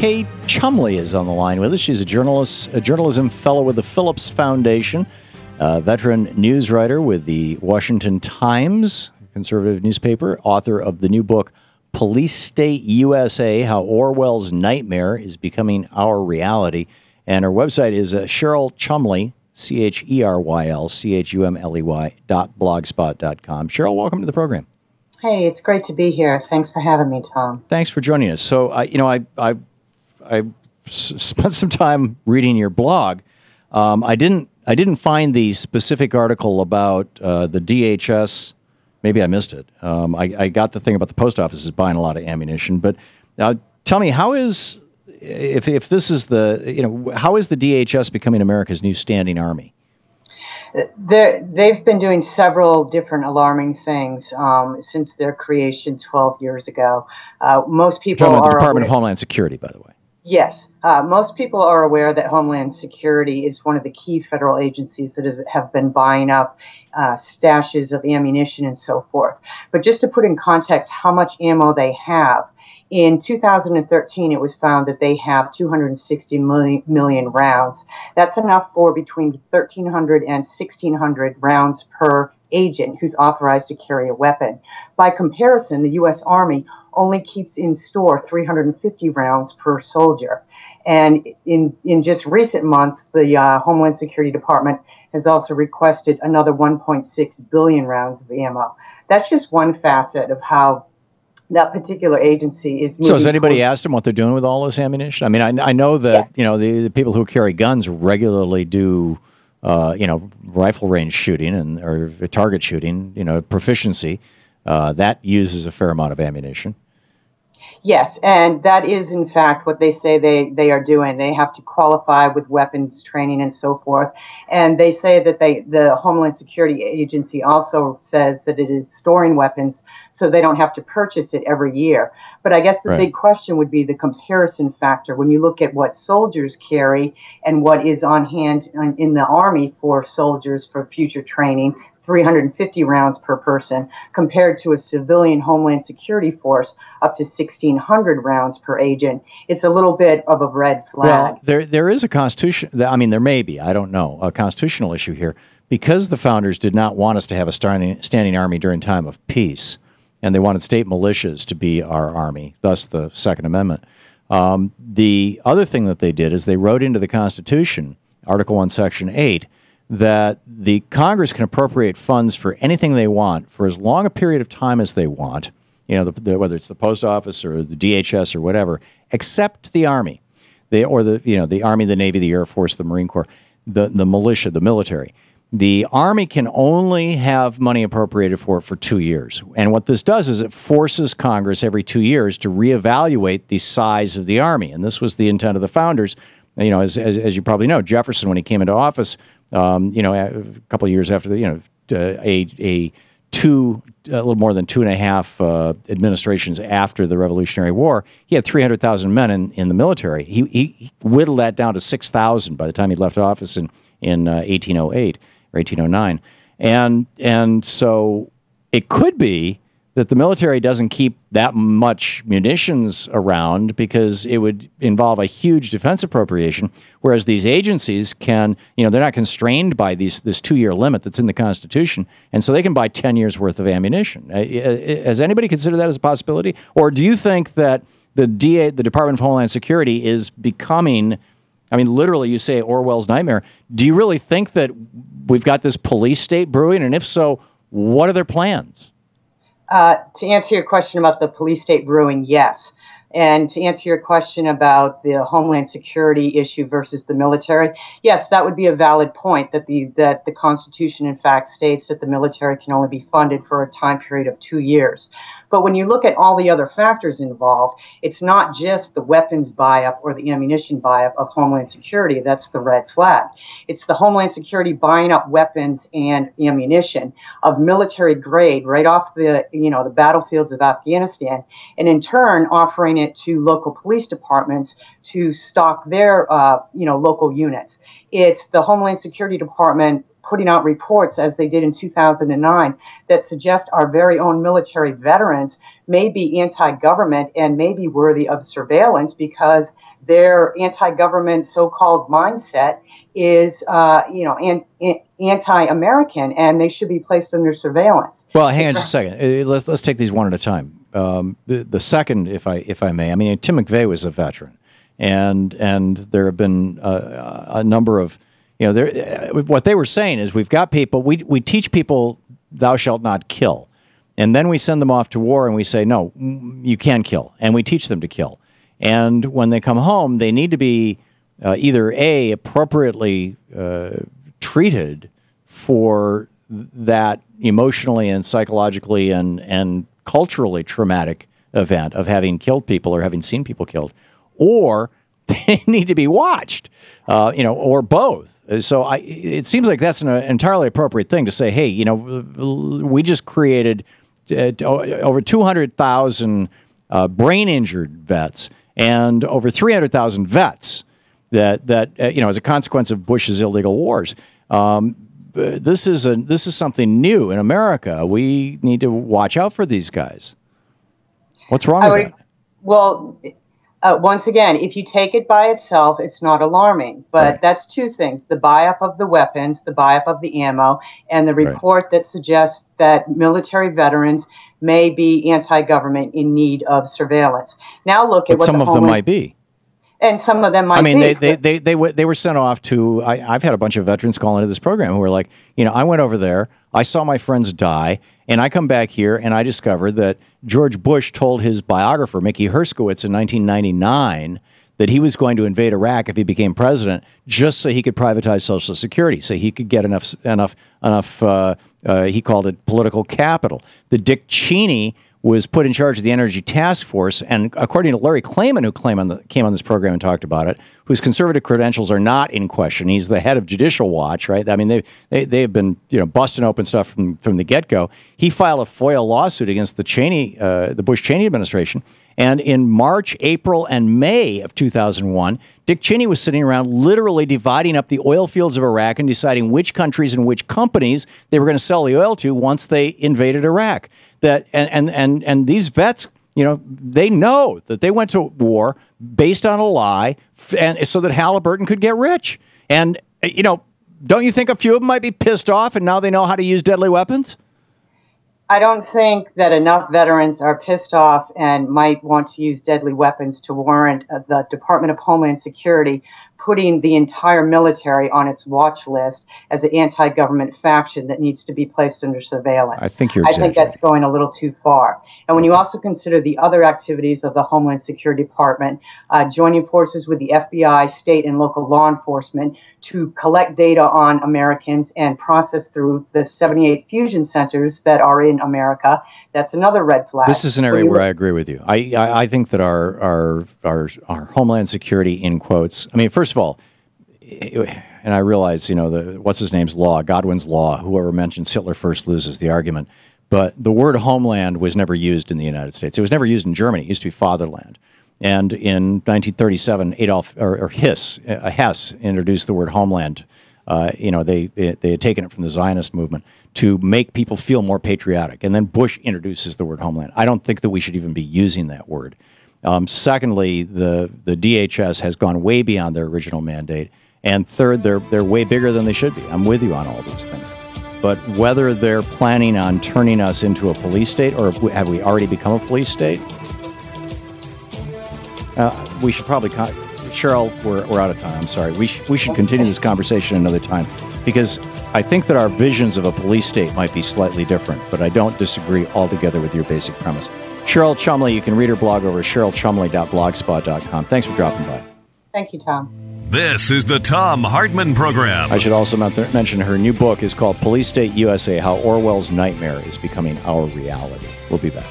Kay Chumley is on the line with us. She's a journalist, a journalism fellow with the Phillips Foundation, a veteran news writer with the Washington Times, conservative newspaper, author of the new book, Police State USA, How Orwell's Nightmare is Becoming Our Reality. And her website is Cheryl Chumley, CherylChumley.blogspot.com. Cheryl, welcome to the program. Hey, it's great to be here. Thanks for having me, Tom. Thanks for joining us. So, I spent some time reading your blog. I didn't find the specific article about the DHS. Maybe I missed it. I got the thing about the post office is buying a lot of ammunition. But tell me, how is if this is how is the DHS becoming America's new standing army? They've been doing several different alarming things since their creation 12 years ago. Most people are the Department aware, of Homeland Security, by the way. Yes. Most people are aware that Homeland Security is one of the key federal agencies that have been buying up stashes of ammunition and so forth. But just to put in context how much ammo they have, in 2013, it was found that they have 260 million rounds. That's enough for between 1,300 and 1,600 rounds per agent who's authorized to carry a weapon. By comparison, the U.S. Army only keeps in store 350 rounds per soldier. And in just recent months, the Homeland Security Department has also requested another 1.6 billion rounds of ammo. That's just one facet of how that particular agency is moving. So has anybody asked them what they're doing with all this ammunition? I mean, I know that, yes, the people who carry guns regularly do, rifle range shooting or target shooting, proficiency. That uses a fair amount of ammunition. Yes, and that is, in fact, what they say they are doing. They have to qualify with weapons training and so forth. And they say that the Homeland Security Agency also says that it is storing weapons so they don't have to purchase it every year. But I guess the big question would be the comparison factor. When you look at what soldiers carry and what is on hand in the Army for soldiers for future training, 350 rounds per person, compared to a civilian Homeland Security force up to 1,600 rounds per agent. It's a little bit of a red flag. Well, there is a constitution. I mean, there may be, I don't know, a constitutional issue here. Because the founders did not want us to have a standing army during time of peace, and they wanted state militias to be our army, thus the Second Amendment. The other thing that they did is they wrote into the Constitution, Article 1, Section 8, that the Congress can appropriate funds for anything they want for as long a period of time as they want, whether it's the post office or the DHS or whatever, except the Army, the Army, the Navy, the Air Force, the Marine Corps, the militia, the military. The Army can only have money appropriated for it for 2 years. And what this does is it forces Congress every 2 years to reevaluate the size of the Army. And this was the intent of the founders. As you probably know, Jefferson, when he came into office, a couple of years after a little more than 2.5 administrations after the Revolutionary War, he had 300,000 men in the military. He whittled that down to 6,000 by the time he left office in 1808 or 1809. And so it could be that the military doesn't keep that much munitions around because it would involve a huge defense appropriation, whereas these agencies can, they're not constrained by this 2-year limit that's in the Constitution, and so they can buy 10 years' worth of ammunition. Has anybody considered that as a possibility? Or do you think that the Department of Homeland Security is becoming, literally you say Orwell's nightmare, do you really think that we've got this police state brewing, and if so, what are their plans? To answer your question about the police state brewing, yes. And to answer your question about the Homeland Security issue versus the military, yes, that would be a valid point that the Constitution, in fact, states that the military can only be funded for a time period of 2 years. But when you look at all the other factors involved, it's not just the weapons buy-up or the ammunition buy-up of Homeland Security that's the red flag. It's the Homeland Security buying up weapons and ammunition of military grade right off the battlefields of Afghanistan, and in turn offering it to local police departments to stock their local units. It's the Homeland Security Department putting out reports, as they did in 2009, that suggest our very own military veterans may be anti-government and may be worthy of surveillance because their anti-government so-called mindset is, anti-American, and they should be placed under surveillance. Well, hang on just a second. Let's take these one at a time. The second, if I may, I mean, Tim McVeigh was a veteran, and there have been a number of, what they were saying is we've got people, we teach people thou shalt not kill, and then we send them off to war and we say, no, you can kill, and we teach them to kill. And when they come home, they need to be either A, appropriately treated for that emotionally and psychologically and culturally traumatic event of having killed people or having seen people killed, or they need to be watched, or both. So it seems like that's an entirely appropriate thing to say, hey, we just created over 200,000 brain-injured vets and over 300,000 vets that as a consequence of Bush's illegal wars. This is something new in America. We need to watch out for these guys. What's wrong with that? Well, once again, if you take it by itself, it's not alarming. But right. That's two things: the buy-up of the weapons, the buy-up of the ammo, and the report that suggests that military veterans may be anti-government in need of surveillance. Now look at what some of them might be. And some of them might be. I mean, they were sent off to, I've had a bunch of veterans call into this program who were like, I went over there, I saw my friends die, and I come back here and I discovered that George Bush told his biographer, Mickey Herskowitz, in 1999, that he was going to invade Iraq if he became president just so he could privatize Social Security, so he could get enough he called it political capital. The Dick Cheney was put in charge of the Energy Task Force, and according to Larry Klayman, who came on this program and talked about it, whose conservative credentials are not in question. He's the head of Judicial Watch, right? I mean, they've been busting open stuff from the get-go. He filed a FOIA lawsuit against the Bush Cheney administration, and in March, April, and May of 2001, Dick Cheney was sitting around literally dividing up the oil fields of Iraq and deciding which countries and which companies they were going to sell the oil to once they invaded Iraq. That and these vets, they know that they went to war based on a lie, and so that Halliburton could get rich. And don't you think a few of them might be pissed off, and now they know how to use deadly weapons? I don't think that enough veterans are pissed off and might want to use deadly weapons to warrant the Department of Homeland Security putting the entire military on its watch list as an anti-government faction that needs to be placed under surveillance. I think I think that's going a little too far. And when you also consider the other activities of the Homeland Security Department, joining forces with the FBI, state and local law enforcement to collect data on Americans and process through the 78 fusion centers that are in America, that's another red flag. This is an area where I agree with you. I think that our Homeland Security, in quotes, I mean, first of all, and I realize, what's his name's law, Godwin's law, whoever mentions Hitler first loses the argument. But the word homeland was never used in the United States. It was never used in Germany. It used to be fatherland. And in 1937, Hess introduced the word homeland. They had taken it from the Zionist movement to make people feel more patriotic. And then Bush introduces the word homeland. I don't think that we should even be using that word. Secondly, the DHS has gone way beyond their original mandate. And third, they're way bigger than they should be. I'm with you on all these things. But whether they're planning on turning us into a police state or have we already become a police state, we should probably... Cheryl, we're out of time. I'm sorry. We should continue this conversation another time because I think that our visions of a police state might be slightly different, but I don't disagree altogether with your basic premise. Cheryl Chumley, you can read her blog over cherylchumley.blogspot.com. Thanks for dropping by. Thank you, Tom. This is the Thom Hartmann Program. I should also mention her new book is called Police State USA, How Orwell's Nightmare is Becoming Our Reality. We'll be back.